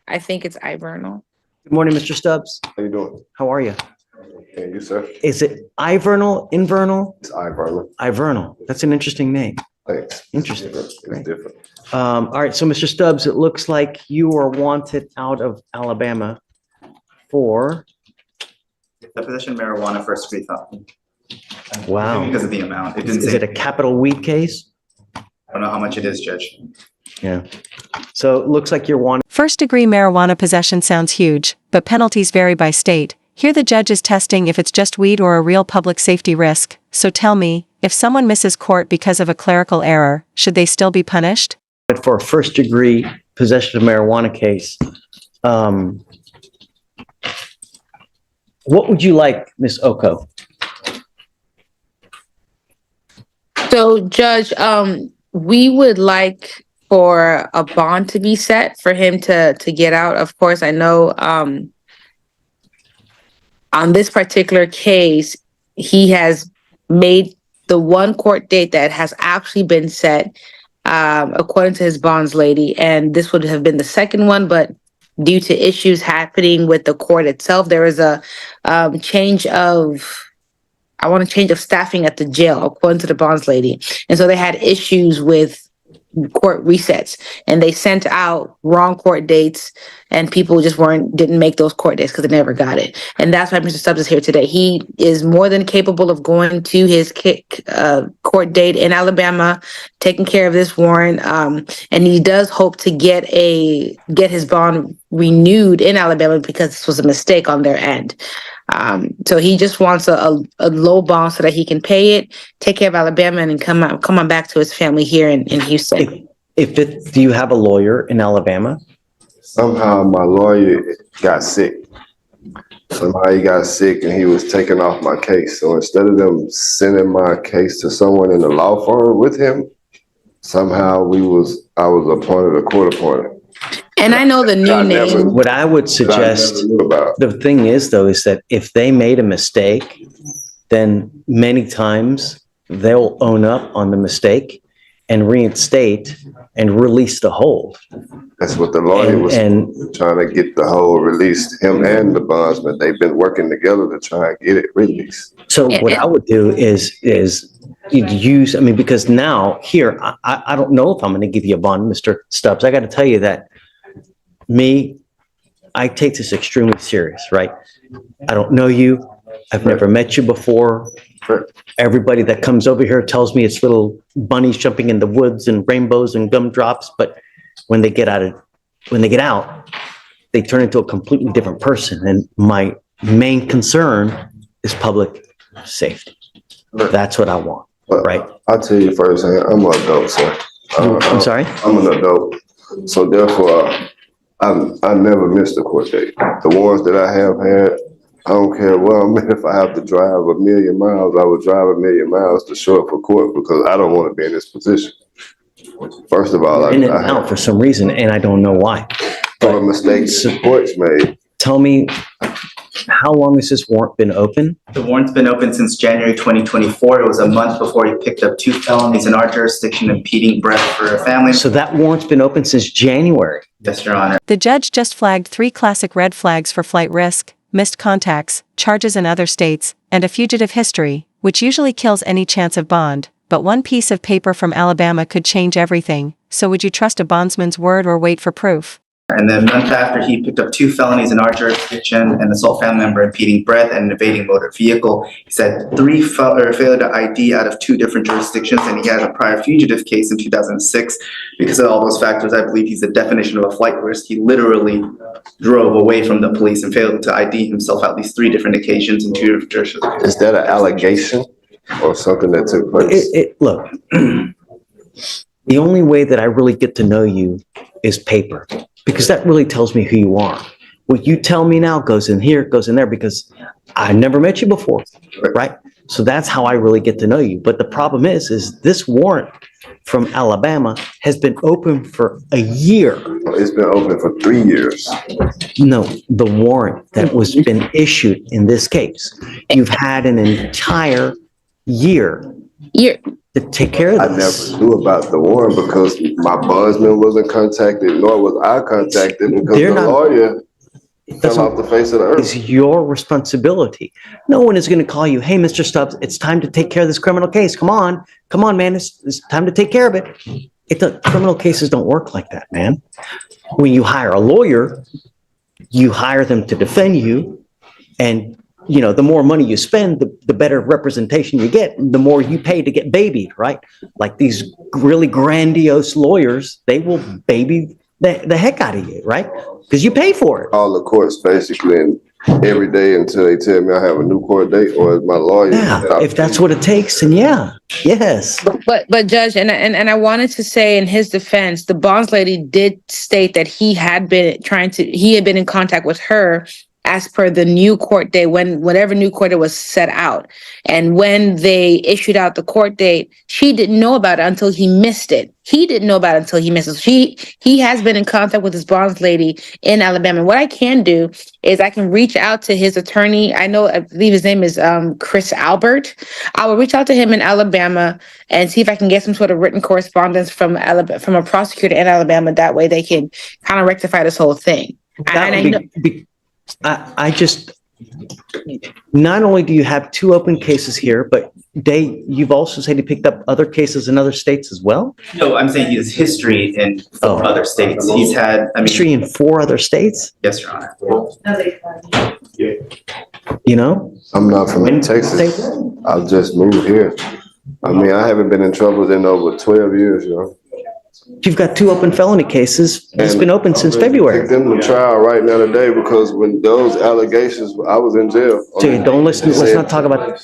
I think it's Ivernal. Good morning, Mr. Stubbs. How you doing? How are you? Thank you, sir. Is it Ivernal, Invernal? It's Ivernal. Ivernal. That's an interesting name. Thanks. Interesting. It's Great. different. All right, so Mr. Stubbs, it looks like you are wanted out of Alabama for, The possession of marijuana first degree felony. wow. Because of the amount. It didn't Is say, it a capital weed case? I don't know how much it is, Judge. Yeah. So it looks like you're wanted. First-degree marijuana possession sounds huge, but penalties vary by state. Here the judge is testing if it's just weed or a real public safety risk. So tell me, if someone misses court because of a clerical error, should they still be punished? For a first-degree possession of marijuana case. What would you like, Ms. Oko? So, Judge, we would like for a bond to be set for him to get out. Of course, I know on this particular case, he has made the one court date that has actually been set according to his bonds lady, and this would have been the second one, but due to issues happening with the court itself, there is a change of staffing at the jail, according to the bonds lady. And so they had issues with court resets, and they sent out wrong court dates, and people just didn't make those court dates because they never got it. And that's why Mr. Stubbs is here today. He is more than capable of going to his court date in Alabama, taking care of this warrant, and he does hope to get his bond renewed in Alabama because this was a mistake on their end. So he just wants a low bond so that he can pay it, take care of Alabama, and then come on back to his family here in Houston. Do you have a lawyer in Alabama? Somehow my lawyer got sick. Somehow he got sick and he was taking off my case. So instead of them sending my case to someone in the law firm with him, somehow I was appointed a court appointer. And I know the new name. What I would suggest, the thing is though, is that if they made a mistake, then many times they'll own up on the mistake and reinstate and release the hold. That's what the lawyer was trying to get the hold released, him and the bondsman. They've been working together to try and get it released. So what I would do is you'd use, I mean, because now here, I don't know if I'm going to give you a bond, Mr. Stubbs. I got to tell you that I take this extremely serious, right? I don't know you. I've never met you before. Everybody that comes over here tells me it's little bunnies jumping in the woods and rainbows and gumdrops, but when they get out, they turn into a completely different person. And my main concern is public safety. That's what I want, right? I'll tell you first, I'm an adult, sir. I'm sorry? I'm an adult. So therefore, I never missed a court date. The ones that I have had, I don't care where I'm at. If I have to drive 1,000,000 miles, I would drive 1,000,000 miles to show up for court because I don't want to be in this position. First of all, in and out for some reason, and I don't know why. But mistakes the court's made. Tell me, how long has this warrant been open? The warrant's been open since January 2024. It was a month before he picked up 2 felonies in our jurisdiction, impeding breath for a family. So that warrant's been open since January. Yes, Your Honor. The judge just flagged 3 classic red flags for flight risk, missed contacts, charges in other states, and a fugitive history, which usually kills any chance of bond. But one piece of paper from Alabama could change everything. So would you trust a bondsman's word or wait for proof? And then a month after, he picked up 2 felonies in our jurisdiction, an assault family member, impeding breath, and an evading motor vehicle. He said 3 failure to ID out of 2 different jurisdictions, and he had a prior fugitive case in 2006. Because of all those factors, I believe he's the definition of a flight risk. He literally drove away from the police and failed to ID himself at least 3 different occasions in 2 different jurisdictions. Is that an allegation or something that took place? Look, the only way that I really get to know you is paper, because that really tells me who you are. What you tell me now goes in here, goes in there, because I never met you before, right? So that's how I really get to know you. But the problem is this warrant from Alabama has been open for a year. It's been open for 3 years. No, the warrant that was been issued in this case. You've had an entire year to take care I of this. never knew about the warrant because my bondsman wasn't contacted, nor was I contacted because They're the not- lawyer fell Doesn't- off the face of the earth. It's your responsibility. No one is going to call you, hey, Mr. Stubbs, it's time to take care of this criminal case. Come on, man, it's time to take care of it. Criminal cases don't work like that, man. When you hire a lawyer, you hire them to defend you, and the more money you spend, the better representation you get, the more you pay to get babied, right? Like these really grandiose lawyers, they will baby the heck out of you, right? Because you pay for it. All the courts basically, and every day until they tell me I have a new court date, or is my lawyer. Yeah, if that's what it takes, then yes. But Judge, and I wanted to say in his defense, the bonds lady did state that he had been in contact with her as per the new court date, whatever new court date was set out. And when they issued out the court date, she didn't know about it until he missed it. He didn't know about it until he missed it. He has been in contact with his bonds lady in Alabama. What I can do is I can reach out to his attorney. I believe his name is Chris Albert. I will reach out to him in Alabama and see if I can get some sort of written correspondence from a prosecutor in Alabama. That way they can kind of rectify this whole thing. Not only do you have 2 open cases here, but you've also said he picked up other cases in other states as well? No, I'm saying he has history in other states. He's had, History in 4 other states? Yes, Your Honor. I'm not from Texas. I've just moved here. I haven't been in trouble in over 12 years, You've got 2 open felony cases. It's been open since February. Take them to trial right now today because when those allegations, I was in jail. So let's not talk about,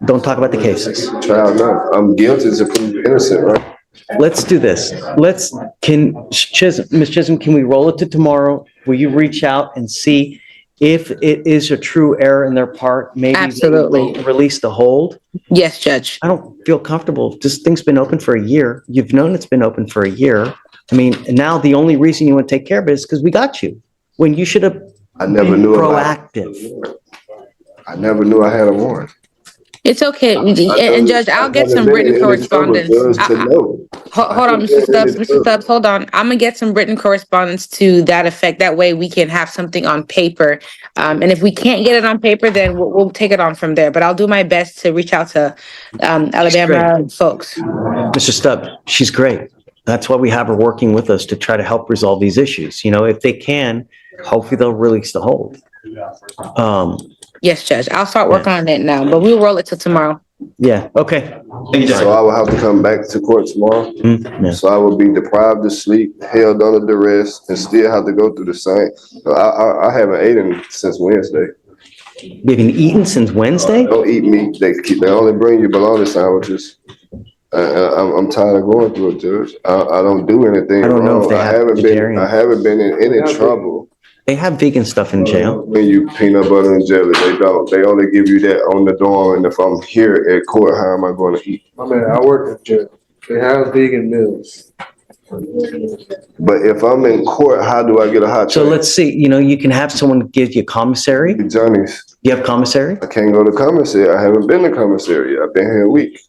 don't talk about the cases. Trial now. I'm guilty to prove innocent, right? Let's do this. Ms. Chisholm, can we roll it to tomorrow? Will you reach out and see if it is a true error in their part? Maybe Absolutely. Release the hold? Yes, Judge. I don't feel comfortable. This thing's been open for a year. You've known it's been open for a year. And now the only reason you want to take care of it is because we got you. When you should have I never been knew proactive. I never knew I had a warrant. It's okay. And Judge, I'll get some written correspondence. Hold on, Mr. Stubbs. Mr. Stubbs, hold on. I'm gonna get some written correspondence to that effect. That way we can have something on paper. And if we can't get it on paper, then we'll take it on from there. But I'll do my best to reach out to Alabama folks. Mr. Stubbs, she's great. That's why we have her working with us to try to help resolve these issues. If they can, hopefully they'll release the hold. Yes, Judge. I'll start working on it now, but we'll roll it till tomorrow. Yeah, okay. Thank you, Judge. So I will have to come back to court tomorrow. Yeah. So I will be deprived of sleep, held under duress, and still have to go through the same. I haven't eaten since Wednesday. You haven't eaten since Wednesday? Don't eat meat. They only bring you bologna sandwiches. I'm tired of going through it, Judge. I don't do anything I don't know wrong. if they have vegetarian. I haven't been in any trouble. They have vegan stuff in jail. When you peanut butter and jelly, they don't. They only give you that on the dorm. And if I'm here at court, how am I going to eat? I work at jail. They have vegan meals. But if I'm in court, how do I get a hot So chocolate? let's see, you can have someone give you commissary. Johnny's. You have commissary? I can't go to commissary. I haven't been to commissary yet. I've been here a week.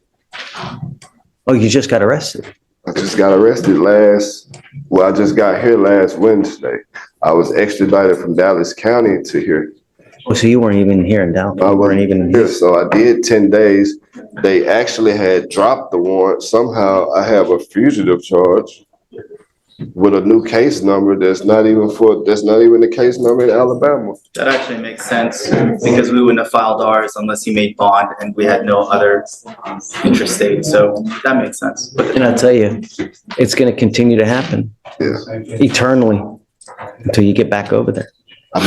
Oh, you just got arrested. I just got arrested I just got here last Wednesday. I was extradited from Dallas County to here. Oh, so you weren't even here in Dallas. I You weren't wasn't even here, so I did 10 days. They actually had dropped the warrant. Somehow I have a fugitive charge with a new case number that's not even the case number in Alabama. That actually makes sense because we wouldn't have filed ours unless he made bond and we had no other interstate. So that makes sense. And I tell you, it's going to continue to happen Yeah. eternally until you get back over there. I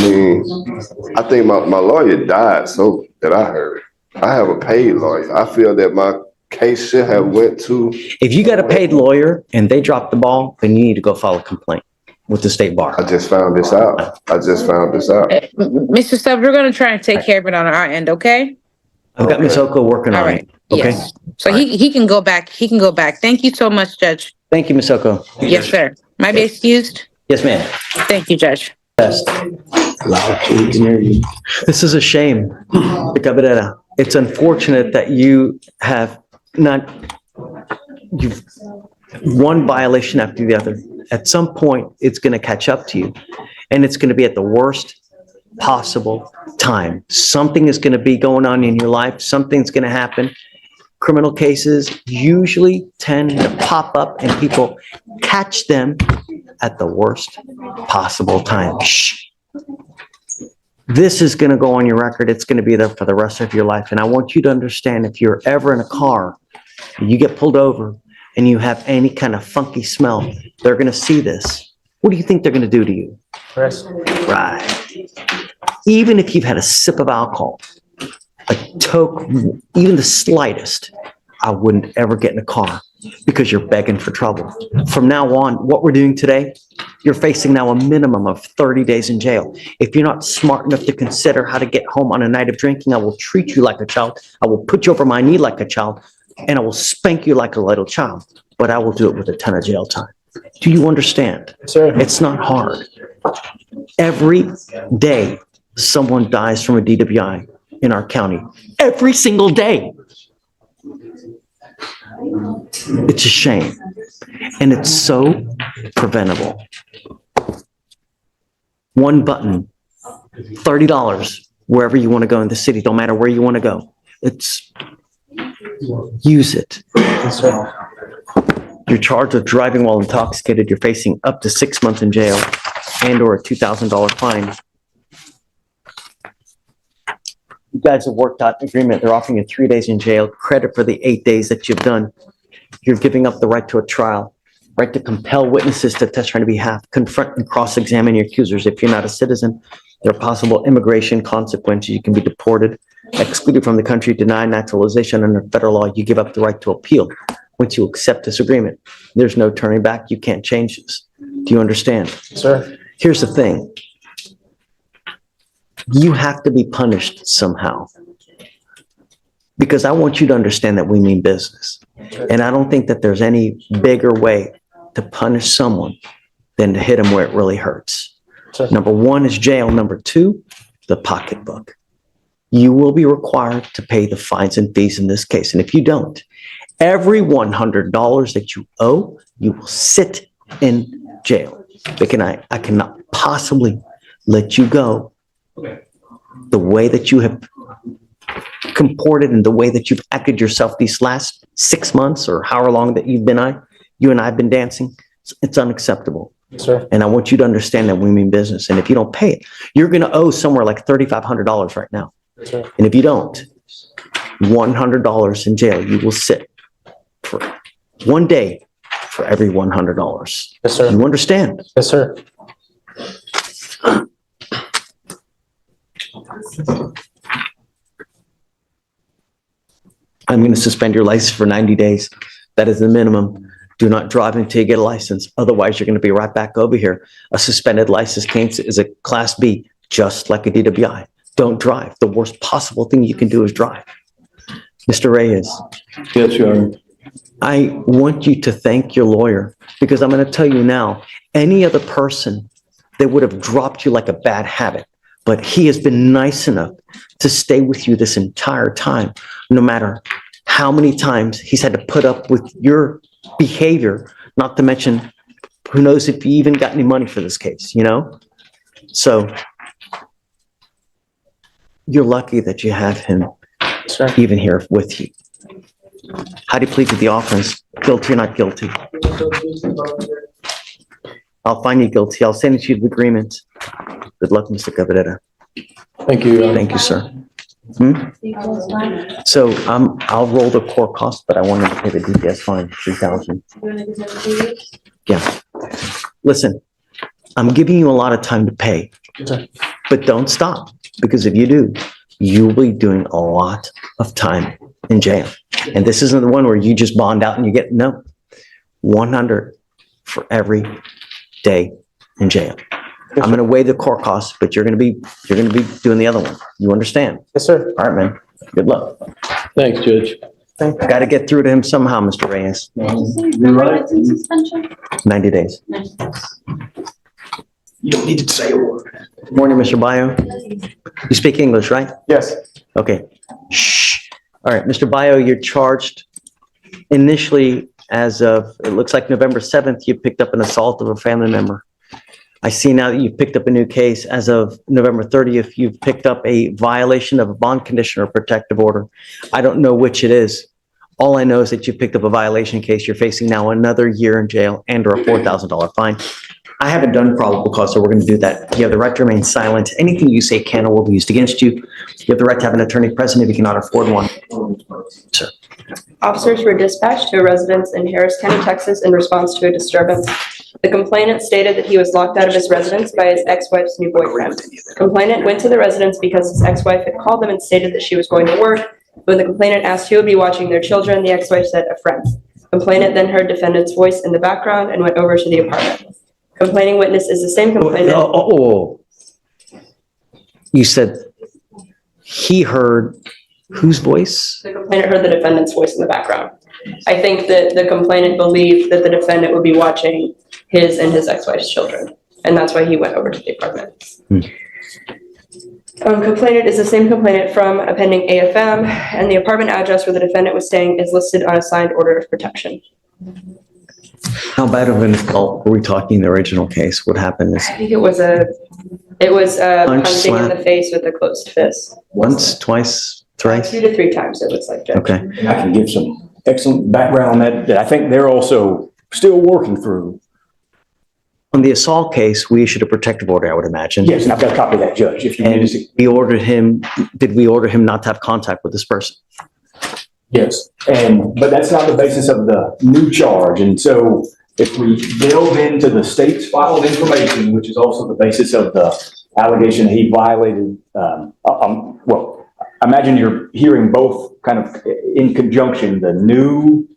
think my lawyer died, so that I heard. I have a paid lawyer. I feel that my case should have went to. If you got a paid lawyer and they drop the ball, then you need to go file a complaint with the state bar. I just found this out. Mr. Stubbs, we're gonna try and take care of it on our end, okay? I've got Ms. Oko working All on right. it. Okay. Yes. So he can go back. He can go back. Thank you so much, Judge. Thank you, Ms. Oko. Yes, sir. May I be excused? Yes, ma'am. Thank you, Judge. Best. This is a shame, Cabrera. It's unfortunate that you have not you've one violation after the other. At some point, it's going to catch up to you, and it's going to be at the worst possible time. Something is going to be going on in your life. Something's going to happen. Criminal cases usually tend to pop up and people catch them at the worst possible time. Shh. This is going to go on your record. It's going to be there for the rest of your life. And I want you to understand, if you're ever in a car, you get pulled over and you have any kind of funky smell, they're going to see this. What do you think they're going to do to you? Arrest. Right. Even if you've had a sip of alcohol, a toke, even the slightest, I wouldn't ever get in a car because you're begging for trouble. From now on, what we're doing today, you're facing now a minimum of 30 days in jail. If you're not smart enough to consider how to get home on a night of drinking, I will treat you like a child. I will put you over my knee like a child, and I will spank you like a little child, but I will do it with a ton of jail time. Do you understand? Sir. It's not hard. Every day, someone dies from a DWI in our county. Every single day. It's a shame. And it's so preventable. One button, $30, wherever you want to go in the city, don't matter where you want to go. Use it. You're charged with driving while intoxicated. You're facing up to 6 months in jail and or a $2,000 fine. You guys have worked out an agreement. They're offering you 3 days in jail, credit for the 8 days that you've done. You're giving up the right to a trial, right to compel witnesses to testify on your behalf, confront and cross-examine your accusers. If you're not a citizen, there are possible immigration consequences. You can be deported, excluded from the country, denied naturalization under federal law. You give up the right to appeal once you accept this agreement. There's no turning back. You can't change this. Do you understand? Sir. Here's the thing. You have to be punished somehow. Because I want you to understand that we mean business. And I don't think that there's any bigger way to punish someone than to hit them where it really hurts. Sure. Number one is jail. Number two, the pocketbook. You will be required to pay the fines and fees in this case. And if you don't, every $100 that you owe, you will sit in jail. Vic and I cannot possibly let you go the way that you have comported and the way that you've acted yourself these last 6 months or however long that you and I have been dancing. It's unacceptable. Sir. And I want you to understand that we mean business. And if you don't pay it, you're going to owe somewhere like $3,500 right now. Sir. And if you don't, $100 in jail, you will sit for 1 day for every $100. Yes, sir. You understand? Yes, sir. I'm going to suspend your license for 90 days. That is the minimum. Do not drive until you get a license. Otherwise, you're going to be right back over here. A suspended license case is a Class B, just like a DWI. Don't drive. The worst possible thing you can do is drive. Mr. Reyes. Yes, Your Honor. I want you to thank your lawyer, because I'm going to tell you now, any other person, they would have dropped you like a bad habit. But he has been nice enough to stay with you this entire time, no matter how many times he's had to put up with your behavior, not to mention, who knows if you even got any money for this case, you know? So you're lucky that you have him Sir. even here with you. How do you plead to the offense? Guilty or not guilty? I'll find you guilty. I'll send you the agreement. Good luck, Mr. Cabrera. Thank you, Your Honor. Thank you, sir. So I'll roll the court cost, but I want him to pay the DPS fine, $3,000. Yeah. Listen, I'm giving you a lot of time to pay, but don't stop, because if you do, you will be doing a lot of time in jail. And this isn't the one where you just bond out and you get, no, 100 for every day in jail. I'm going to waive the court costs, but you're going to be doing the other one. You understand? Yes, sir. All right, man. Good luck. Thanks, Judge. Got to get through to him somehow, Mr. Reyes. You're right. 90 days. You don't need to say a word. Morning, Mr. Bayo. You speak English, right? Yes. Okay. Shh. All right, Mr. Bayo, you're charged initially as of, it looks like November 7th, you picked up an assault of a family member. I see now that you've picked up a new case. As of November 30th, you've picked up a violation of a bond condition or protective order. I don't know which it is. All I know is that you picked up a violation case. You're facing now another year in jail and or a $4,000 fine. I haven't done probable cause, so we're going to do that. You have the right to remain silent. Anything you say can or will be used against you. You have the right to have an attorney present if you cannot afford one. Sir. Officers were dispatched to a residence in Harris County, Texas in response to a disturbance. The complainant stated that he was locked out of his residence by his ex-wife's new boyfriend. Complainant went to the residence because his ex-wife had called them and stated that she was going to work. When the complainant asked who would be watching their children, the ex-wife said a friend. Complainant then heard defendant's voice in the background and went over to the apartment. Complaining witness is the same complainant. You said he heard whose voice? The complainant heard the defendant's voice in the background. I think that the complainant believed that the defendant would be watching his and his ex-wife's children, and that's why he went over to the apartment. Complainant is the same complainant from a pending AFM, and the apartment address where the defendant was staying is listed on a signed order of protection. How bad of an assault were we talking in the original case? What happened is I think it was a Punch, punching slap. in the face with a closed fist. once, twice, thrice? 2 to 3 times, it looks like, Judge. Okay. And I can give some excellent background on that I think they're also still working through. On the assault case, we issued a protective order, I would imagine. Yes, and I've got a copy of that, Judge, if you need And to see. did we order him not to have contact with this person? Yes, but that's not the basis of the new charge. And so if we delve into the state's filed information, which is also the basis of the allegation he violated, well, imagine you're hearing both kind of in conjunction, the new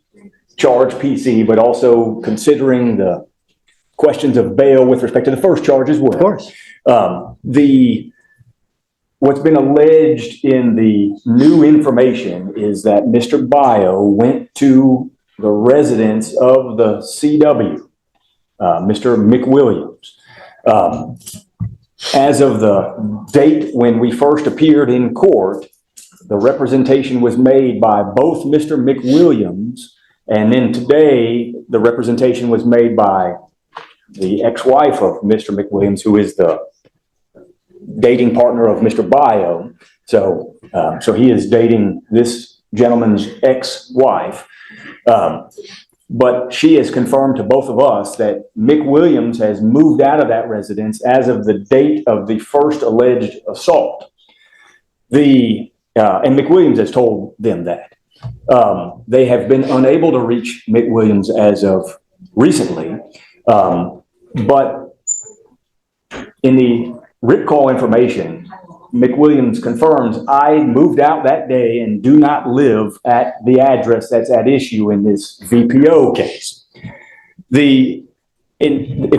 charge PC, but also considering the questions of bail with respect to the first charge as well. Of course. What's been alleged in the new information is that Mr. Bio went to the residence of the CW, Mr. McWilliams. As of the date when we first appeared in court, the representation was made by both Mr. McWilliams, and then today, the representation was made by the ex-wife of Mr. McWilliams, who is the dating partner of Mr. Bio. So he is dating this gentleman's ex-wife. But she has confirmed to both of us that McWilliams has moved out of that residence as of the date of the first alleged assault. And McWilliams has told them that. They have been unable to reach McWilliams as of recently. But in the writ call information, McWilliams confirms, I moved out that day and do not live at the address that's at issue in this VPO case. If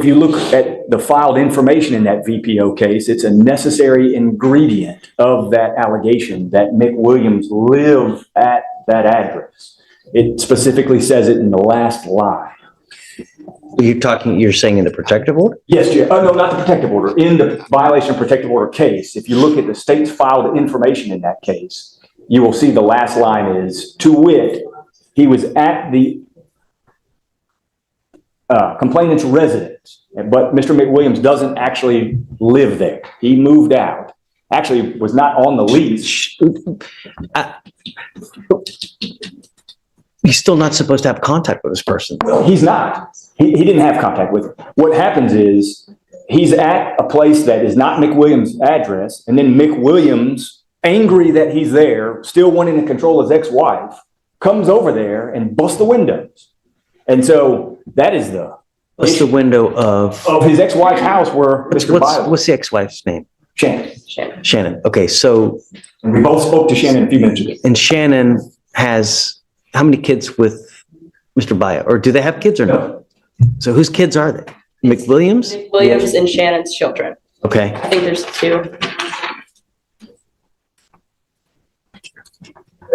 you look at the filed information in that VPO case, it's a necessary ingredient of that allegation that McWilliams live at that address. It specifically says it in the last line. You're saying in the protective order? Yes, Judge. Oh, no, not the protective order. In the violation of protective order case, if you look at the state's filed information in that case, you will see the last line is, to wit, he was at the complainant's residence, but Mr. McWilliams doesn't actually live there. He moved out. Actually, was not on the lease. He's still not supposed to have contact with this person. He's not. He didn't have contact with him. What happens is he's at a place that is not McWilliams' address, and then McWilliams, angry that he's there, still wanting to control his ex-wife, comes over there and busts the windows. And so that is What's the window of his ex-wife's house where Mr. Bio. What's the ex-wife's name? Shannon. Okay, so. And we both spoke to Shannon a few minutes ago. And Shannon has how many kids with Mr. Bio? Or do they have kids or no? So whose kids are they? McWilliams? McWilliams and Shannon's children. Okay. I think there's 2.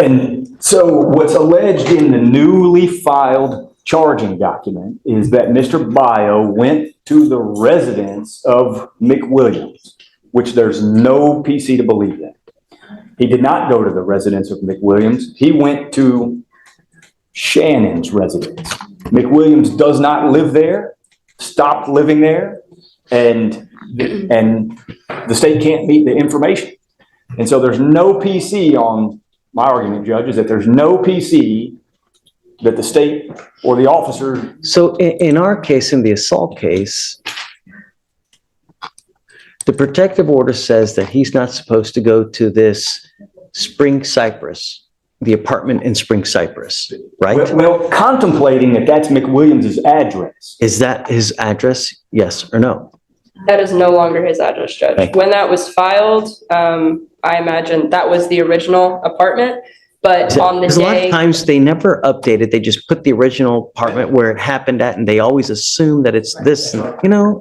And so what's alleged in the newly filed charging document is that Mr. Bio went to the residence of McWilliams, which there's no PC to believe that. He did not go to the residence of McWilliams. He went to Shannon's residence. McWilliams does not live there, stopped living there, and the state can't meet the information. And so there's no PC on, my argument, Judge, is that there's no PC that the state or the officer. So in our case, in the assault case, the protective order says that he's not supposed to go to this Spring Cypress, the apartment in Spring Cypress, right? Well, contemplating that that's McWilliams' address. Is that his address? Yes or no? That is no longer his address, Judge. Okay. When that was filed, I imagine that was the original apartment, but on the Because a lot of day, times they never updated. They just put the original apartment where it happened at, and they always assume that it's this,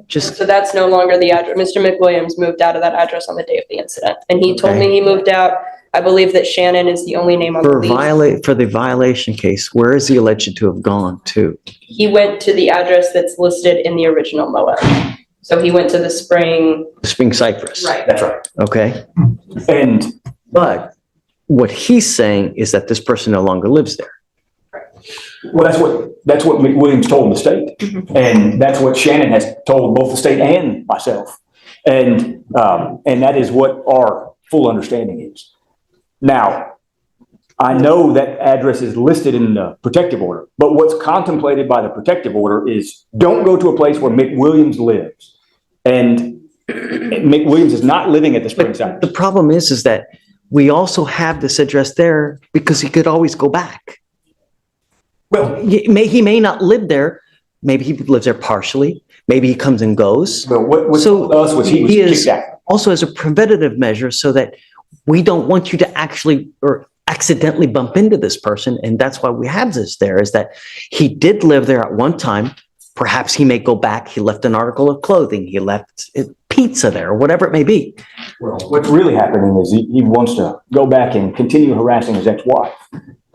just, so that's no longer the address. Mr. McWilliams moved out of that address on the day of the incident, and he told me he moved out. I believe that Shannon is the only name on the lease. for the violation case, where is he alleged to have gone to? He went to the address that's listed in the original MOA. So he went to the Spring. Spring Cypress. Right. That's right. Okay. But what he's saying is that this person no longer lives there. Well, that's what McWilliams told the state. And that's what Shannon has told both the state and myself. And that is what our full understanding is. Now, I know that address is listed in the protective order, but what's contemplated by the protective order is don't go to a place where McWilliams lives. And McWilliams is not living at the Spring Cypress. The problem is that we also have this address there because he could always go back. Well, He may not live there. Maybe he lives there partially. Maybe he comes and goes. but what So told us was he was he is kicked out. also as a preventative measure so that we don't want you to actually or accidentally bump into this person. And that's why we have this there, is that he did live there at one time. Perhaps he may go back. He left an article of clothing. He left pizza there, or whatever it may be. Well, what's really happening is he wants to go back and continue harassing his ex-wife.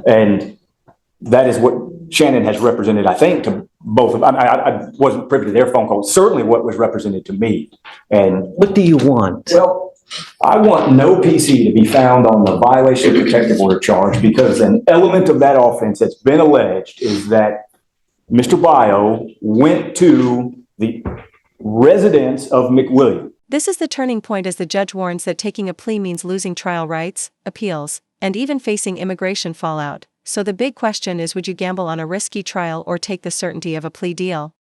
And that is what Shannon has represented, I think, to both of them. I wasn't privy to their phone call. Certainly what was represented to me. And What do you want? well, I want no PC to be found on the violation of protective order charge because an element of that offense that's been alleged is that Mr. Bio went to the residence of McWilliams. This is the turning point as the judge warns that taking a plea means losing trial rights, appeals, and even facing immigration fallout. So the big question is, would you gamble on a risky trial or take the certainty of a plea deal?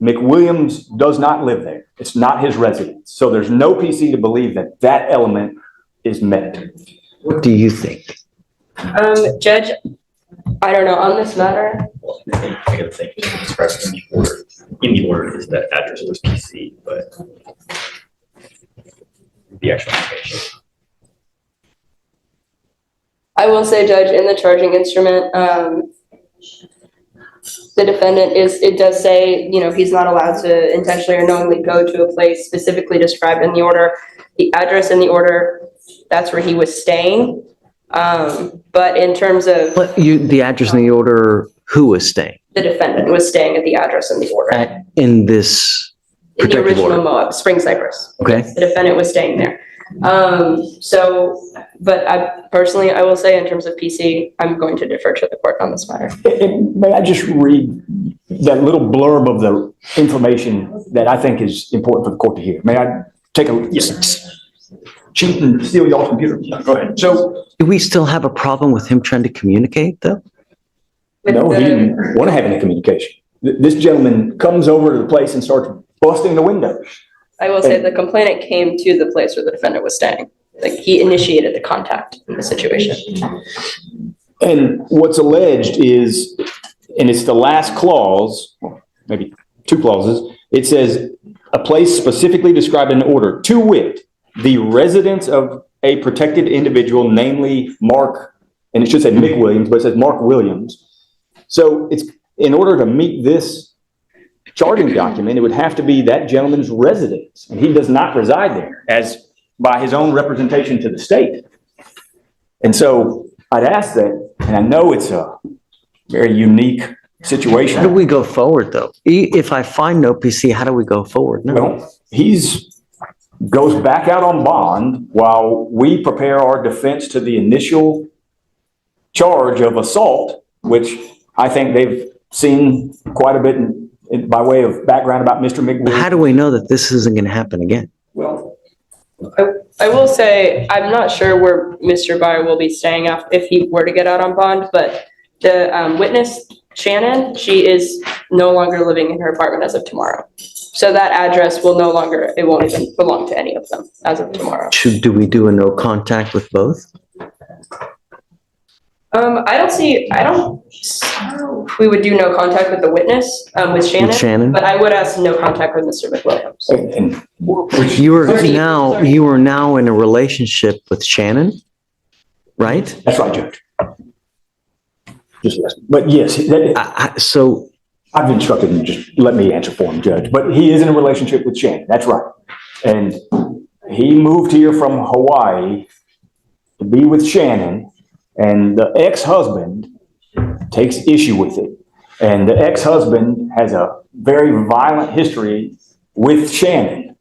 McWilliams does not live there. It's not his residence. So there's no PC to believe that that element is met. What do you think? Judge, I don't know, on this matter, I gotta think, it's expressed in the order. In the order is that address was PC, but the actual location. I will say, Judge, in the charging instrument, the defendant it does say, he's not allowed to intentionally or knowingly go to a place specifically described in the order. The address in the order, that's where he was staying. But in terms of The address in the order, who was staying? the defendant was staying at the address in the order. In this In the protective original order? MOAB, Spring Cypress. Okay. The defendant was staying there. But I will say in terms of PC, I'm going to defer to the court on this matter. May I just read that little blurb of the information that I think is important for the court to hear? May I take a cheat and steal y'all's computer? Go ahead. So, Do we still have a problem with him trying to communicate, though? no, he didn't want to have any communication. This gentleman comes over to the place and starts busting the windows. I will say the complainant came to the place where the defendant was staying. Like, he initiated the contact in the situation. And what's alleged is, and it's the last clause, maybe two clauses, it says a place specifically described in the order, to wit, the residence of a protected individual, namely Mark, and it should say McWilliams, but it says Mark Williams. So it's in order to meet this charging document, it would have to be that gentleman's residence, and he does not reside there, as by his own representation to the state. And so I'd ask that, and I know it's a very unique situation. How do we go forward, though? If I find no PC, how do we go forward? No. Well, goes back out on bond while we prepare our defense to the initial charge of assault, which I think they've seen quite a bit by way of background about Mr. McWilliams. How do we know that this isn't going to happen again? Well, I will say, I'm not sure where Mr. Byer will be staying if he were to get out on bond, but the witness, Shannon, she is no longer living in her apartment as of tomorrow. So that address will no longer, it won't even belong to any of them as of tomorrow. Do we do a no contact with both? I don't, we would do no contact with the witness, with Shannon. But I would ask no contact with Mr. McWilliams. and You are now in a relationship with Shannon, right? that's right, Judge. Just yes. But yes, So I've instructed him, just let me answer for him, Judge. But he is in a relationship with Shannon. That's right. And he moved here from Hawaii to be with Shannon, and the ex-husband takes issue with it. And the ex-husband has a very violent history with Shannon.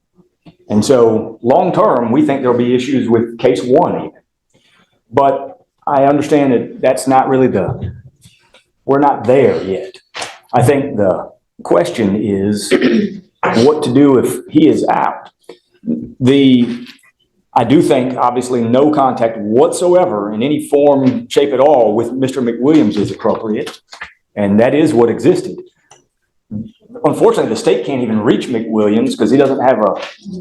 And so long-term, we think there'll be issues with case one even. But I understand that that's not really we're not there yet. I think the question is what to do if he is out. I do think, obviously, no contact whatsoever in any form, shape at all with Mr. McWilliams is appropriate, and that is what existed. Unfortunately, the state can't even reach McWilliams because he doesn't have a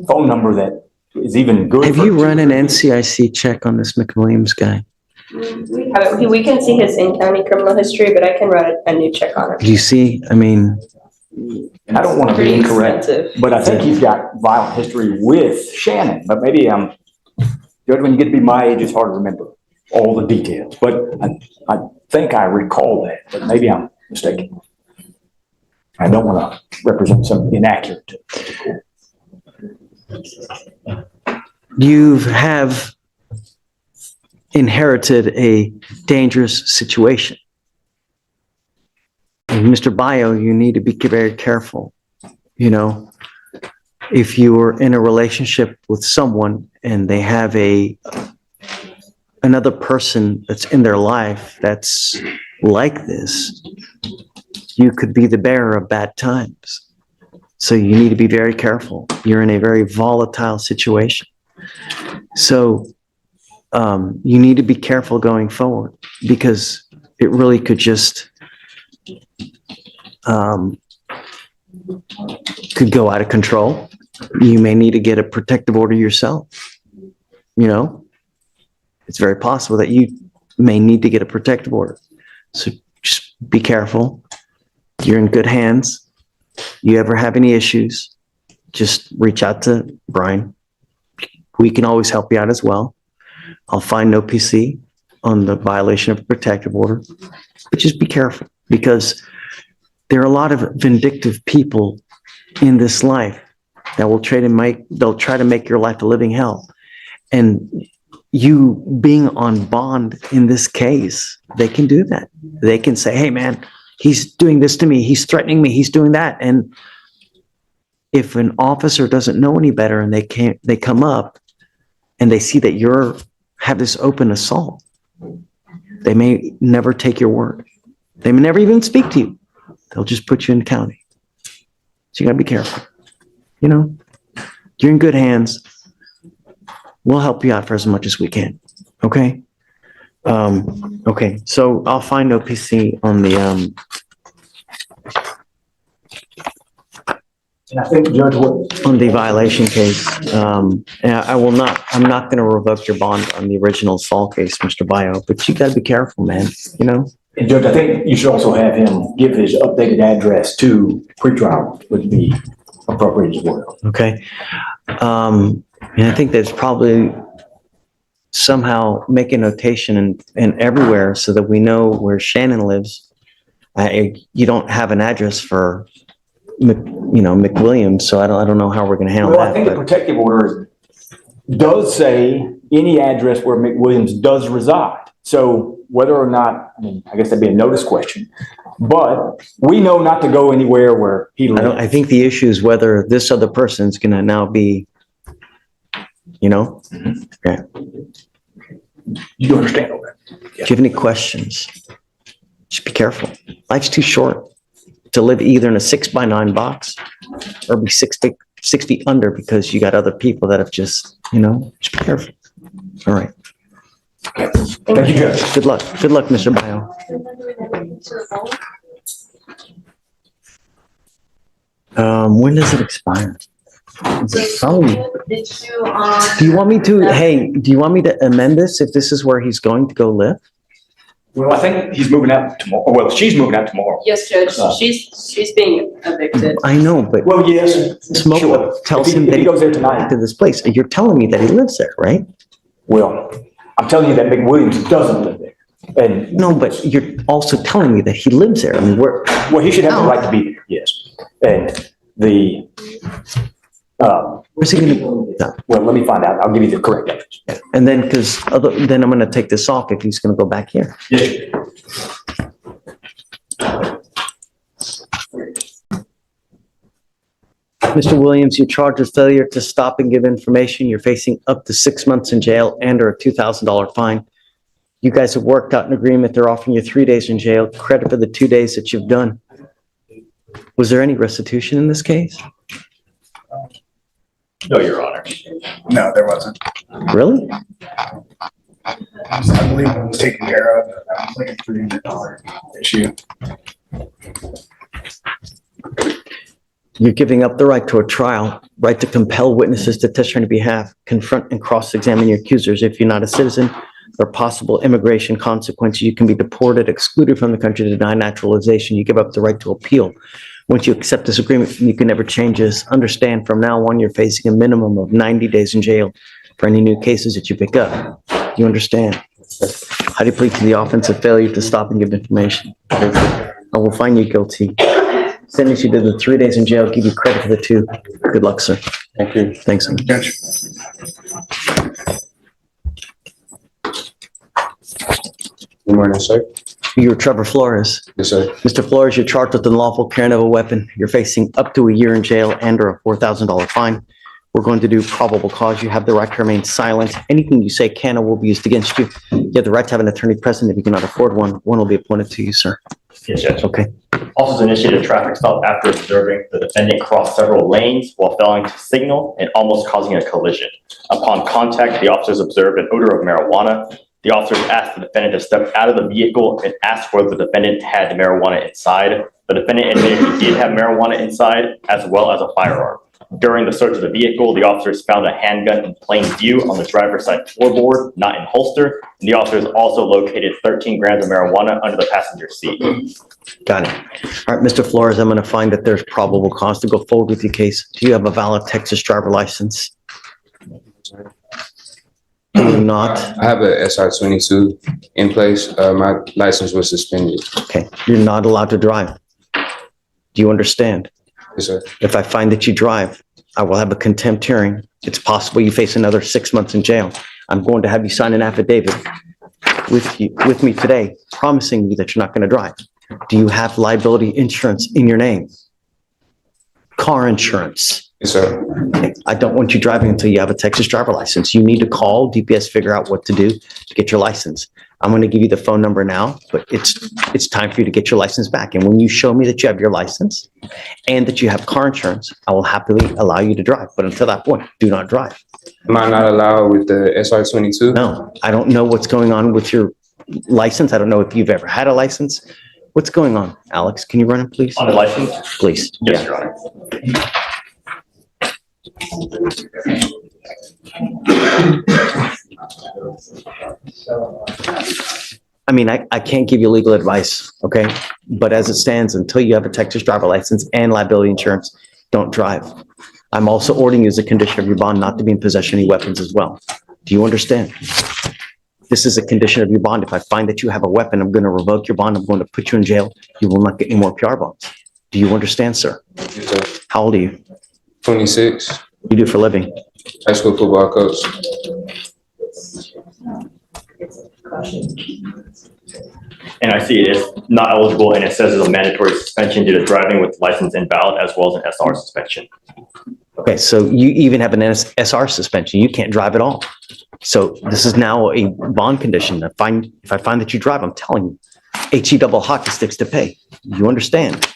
phone number that is even good. have you run an NCIC check on this McWilliams guy? We can see his in-county criminal history, but I can run a new check on him. Do you see? I mean, And I don't want to be Pretty incorrect, expensive. but I think he's got violent history with Shannon, but maybe Judge, when you get to be my age, it's hard to remember all the details, but I think I recall that, but maybe I'm mistaken. I don't want to represent something inaccurate. you have inherited a dangerous situation. And Mr. Bio, you need to be very careful. You know, if you are in a relationship with someone and they have another person that's in their life that's like this, you could be the bearer of bad times. So you need to be very careful. You're in a very volatile situation. So you need to be careful going forward because it really could just could go out of control. You may need to get a protective order yourself. You know, it's very possible that you may need to get a protective order. So just be careful. You're in good hands. You ever have any issues, just reach out to Brian. We can always help you out as well. I'll find no PC on the violation of a protective order, but just be careful because there are a lot of vindictive people in this life that will they'll try to make your life a living hell. And you being on bond in this case, they can do that. They can say, hey man, he's doing this to me. He's threatening me. He's doing that. And if an officer doesn't know any better and they come up and they see that have this open assault, they may never take your word. They may never even speak to you. They'll just put you in county. So you gotta be careful. You know, you're in good hands. We'll help you out for as much as we can. Okay? Okay, so I'll find OPC on the, And I think, Judge, on the violation case. And I'm not gonna revoke your bond on the original assault case, Mr. Bio, but you gotta be careful, man, you know? and Judge, I think you should also have him give his updated address to pretrial would be appropriate as well. Okay. And I think that's probably somehow make a notation in everywhere so that we know where Shannon lives. You don't have an address for, McWilliams, so I don't know how we're going to handle Well, that. I think the protective order does say any address where McWilliams does reside. So whether or not, I guess that'd be a notice question, but we know not to go anywhere where he lives. I think the issue is whether this other person's going to now be, Yeah. You understand all that? Do you have any questions? Just be careful. Life's too short to live either in a 6x9 box or be 6 feet under because you got other people that have just be careful. All right. Thank you, Judge. Good luck. Good luck, Mr. Bio. When does it expire? Do you want me to amend this if this is where he's going to go live? Well, I think he's moving out tomorrow. Well, she's moving out tomorrow. Yes, Judge, she's being evicted. I know, but Well, yes. Smoke tells him that he goes there tonight. to this place. You're telling me that he lives there, right? Well, I'm telling you that McWilliams doesn't live there. And No, but you're also telling me that he lives there. I mean, well, he should have the right to be there, yes. And the, where's he gonna go? well, let me find out. I'll give you the correct address. And then, then I'm gonna take this off if he's gonna go back here. Yes. Mr. Williams, you're charged with failure to stop and give information. You're facing up to 6 months in jail and or a $2,000 fine. You guys have worked out an agreement. They're offering you 3 days in jail, credit for the 2 days that you've done. Was there any restitution in this case? No, Your Honor. No, there wasn't. Really? I believe it was taken care of. That was like a $300 issue. You're giving up the right to a trial, right to compel witnesses to testify on your behalf, confront and cross-examine your accusers. If you're not a citizen or possible immigration consequences, you can be deported, excluded from the country, denied naturalization. You give up the right to appeal. Once you accept this agreement, you can never change this. Understand from now on, you're facing a minimum of 90 days in jail for any new cases that you pick up. You understand? How do you plead to the offense of failure to stop and give information? I will find you guilty. Sentence you to the 3 days in jail, give you credit for the 2. Good luck, sir. Thank you. Thanks. Sir. Judge. Good morning, sir. You're Trevor Flores. Yes, sir. Mr. Flores, you're charged with unlawful carrying of a weapon. You're facing up to a year in jail and or a $4,000 fine. We're going to do probable cause. You have the right to remain silent. Anything you say can or will be used against you. You have the right to have an attorney present. If you cannot afford one, one will be appointed to you, sir. Yes, Judge. Okay. Officers initiated a traffic stop after observing the defendant cross several lanes while failing to signal and almost causing a collision. Upon contact, the officers observed an odor of marijuana. The officers asked the defendant to step out of the vehicle and asked whether the defendant had the marijuana inside. The defendant admitted he did have marijuana inside as well as a firearm. During the search of the vehicle, the officers found a handgun in plain view on the driver's side floorboard, not in holster. And the officers also located 13 grams of marijuana under the passenger seat. Got it. All right, Mr. Flores, I'm going to find that there's probable cause to go forward with your case. Do you have a valid Texas driver license? Do you not? I have a SR22 in place. My license was suspended. Okay, you're not allowed to drive. Do you understand? Yes, sir. If I find that you drive, I will have a contempt hearing. It's possible you face another 6 months in jail. I'm going to have you sign an affidavit with me today, promising you that you're not going to drive. Do you have liability insurance in your name? Car insurance? Yes, sir. I don't want you driving until you have a Texas driver license. You need to call DPS, figure out what to do to get your license. I'm going to give you the phone number now, but it's time for you to get your license back. And when you show me that you have your license and that you have car insurance, I will happily allow you to drive. But until that point, do not drive. Am I not allowed with the SR22? No, I don't know what's going on with your license. I don't know if you've ever had a license. What's going on? Alex, can you run it, please? On the license? Please. Yes, Your Honor. I mean, I can't give you legal advice, okay? But as it stands, until you have a Texas driver license and liability insurance, don't drive. I'm also ordering you as a condition of your bond not to be in possession of any weapons as well. Do you understand? This is a condition of your bond. If I find that you have a weapon, I'm going to revoke your bond. I'm going to put you in jail. You will not get any more PR bonds. Do you understand, sir? Yes, sir. How old are you? 26. What do you do for a living? High school football coach. And I see it is not eligible, and it says it's a mandatory suspension due to driving with license invalid as well as an SR suspension. Okay, so you even have an SR suspension. You can't drive at all. So this is now a bond condition. If I find that you drive, I'm telling you, HE double hockey sticks to pay. You understand?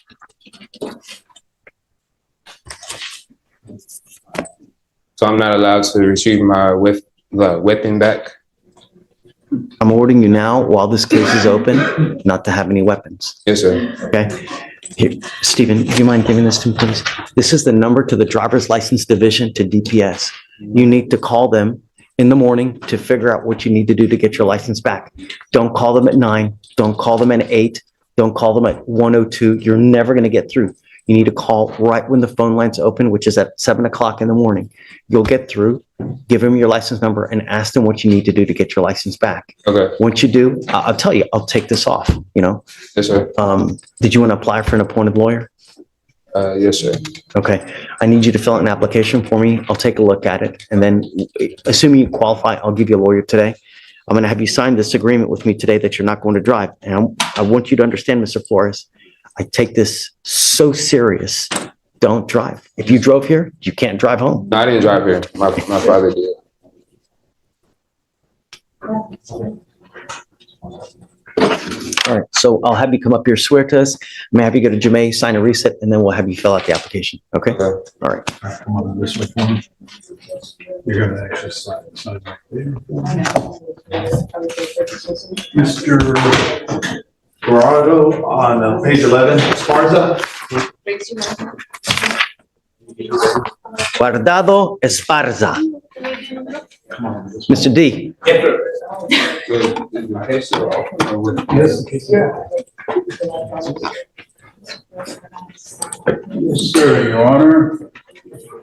So I'm not allowed to retrieve my weapon back? I'm ordering you now, while this case is open, not to have any weapons. Yes, sir. Okay? Here, Stephen, do you mind giving this to me, please? This is the number to the driver's license division to DPS. You need to call them in the morning to figure out what you need to do to get your license back. Don't call them at 9. Don't call them at 8. Don't call them at 1:02. You're never going to get through. You need to call right when the phone lines open, which is at 7 o'clock in the morning. You'll get through, give them your license number and ask them what you need to do to get your license back. Okay. Once you do, I'll tell you, I'll take this off, you know? Yes, sir. Did you want to apply for an appointed lawyer? Yes, sir. Okay. I need you to fill out an application for me. I'll take a look at it. And then assuming you qualify, I'll give you a lawyer today. I'm going to have you sign this agreement with me today that you're not going to drive. And I want you to understand, Mr. Flores, I take this so serious. Don't drive. If you drove here, you can't drive home. No, I didn't drive here. My father did. All right. So I'll have you come up here, swear to us. I'm going to have you go to Jamae, sign a reset, and then we'll have you fill out the application. Okay? Okay. All right. Come on this way for me. You're gonna actually sign right there. Mr. Guardado on page 11, Esparza. Guardado Esparza. Come on. Mr. D. Yes, sir, Your Honor.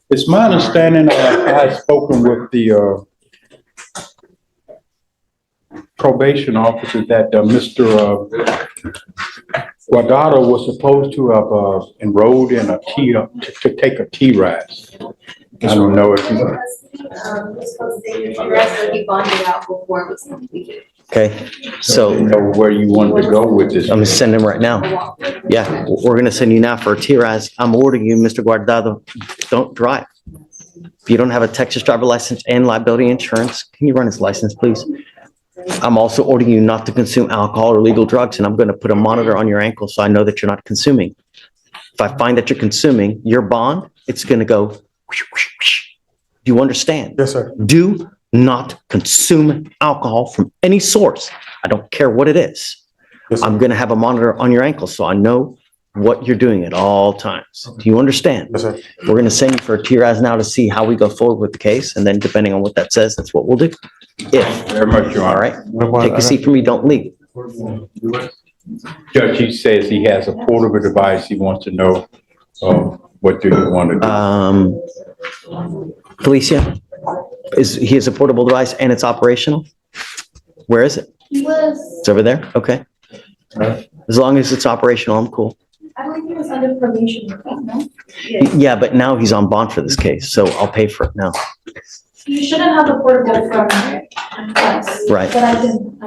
It's my understanding, I've spoken with the probation officer that Mr. Guardado was supposed to have enrolled in a T, to take a T-RAS. I don't know if he. Okay. So I know where you wanted to go with this. I'm gonna send him right now. Yeah, we're gonna send you now for a TRAS. I'm ordering you, Mr. Guardado, don't drive. If you don't have a Texas driver license and liability insurance, can you run his license, please? I'm also ordering you not to consume alcohol or illegal drugs, and I'm gonna put a monitor on your ankle so I know that you're not consuming. If I find that you're consuming, your bond, it's gonna go. Do you understand? Yes, sir. Do not consume alcohol from any source. I don't care what it is. Yes, sir. I'm going to have a monitor on your ankle so I know what you're doing at all times. Do you understand? Yes, sir. We're going to send you for a TRAS now to see how we go forward with the case. And then depending on what that says, that's what we'll do. If, Very much, Your all Honor. right, take a seat for me. Don't leave. Judge, he says he has a portable device. He wants to know, what do you want to do? Felicia, he has a portable device and it's operational? Where is it? It's over there? Okay. As long as it's operational, I'm cool. I believe he was under probation, no? Yeah, but now he's on bond for this case, so I'll pay for it now. You shouldn't have a portable from us. Right. But I can,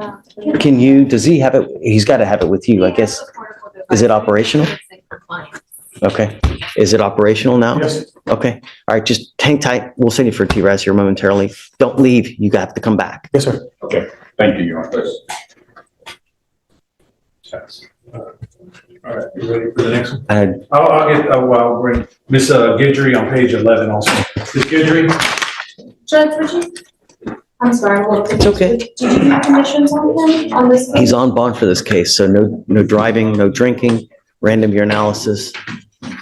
Can you, does he have it? He's got to have it with you, I guess. Is it operational? Okay. Is it operational now? Yes. Okay. All right. Just hang tight. We'll send you for a TRAS here momentarily. Don't leave. You have to come back. Yes, sir. Okay. Thank you, Your Honor. All right, you ready for the next one? I'll bring Ms. Guidry on page 11 also. Ms. Guidry? Judge, would you? I'm sorry. It's okay. Did you have conditions on him on this? He's on bond for this case. So no driving, no drinking, random urinalysis,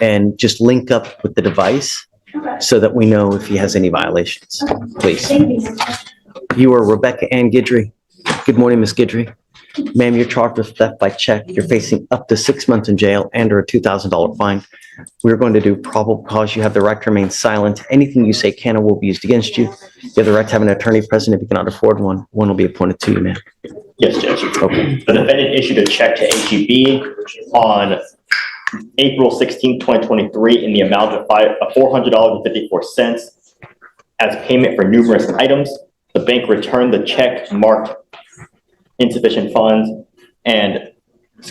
and just link up with the device so that we know if he has any violations, please. Thank you. You are Rebecca Ann Guidry. Good morning, Ms. Guidry. Ma'am, you're charged with theft by check. You're facing up to 6 months in jail and or a $2,000 fine. We're going to do probable cause. You have the right to remain silent. Anything you say can or will be used against you. You have the right to have an attorney present. If you cannot afford one, one will be appointed to you, ma'am. Yes, Judge. Okay. The defendant issued a check to HEB on April 16, 2023 in the amount of $400.54 as payment for numerous items. The bank returned the check marked insufficient funds, and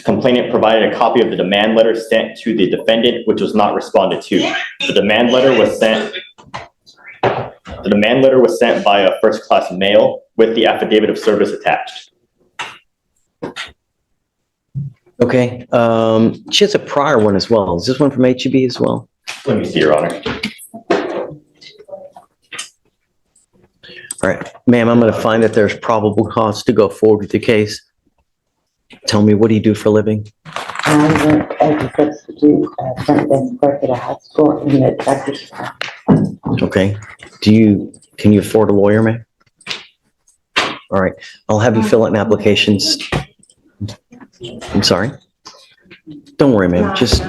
complainant provided a copy of the demand letter sent to the defendant, which was not responded to. The demand letter was sent via first-class mail with the affidavit of service attached. Okay, she has a prior one as well. Is this one from HEB as well? Let me see, Your Honor. All right, ma'am, I'm going to find that there's probable cause to go forward with the case. Tell me, what do you do for a living? I work as a substitute front desk clerk at a high school in the Texas. Okay, can you afford a lawyer, ma'am? All right, I'll have you fill out an application. I'm sorry? Don't worry, ma'am, just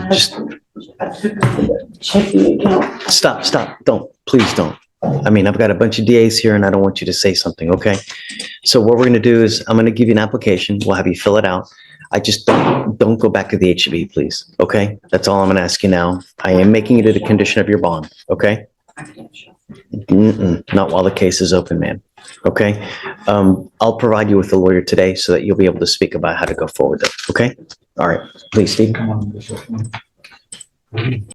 Check the account. stop, please don't. I mean, I've got a bunch of DAs here and I don't want you to say something, okay? So what we're gonna do is I'm gonna give you an application. We'll have you fill it out. I just don't go back to the HEB, please, okay? That's all I'm gonna ask you now. I am making it a condition of your bond, okay? Not while the case is open, man, okay? I'll provide you with a lawyer today so that you'll be able to speak about how to go forward, okay? All right, please, Steve.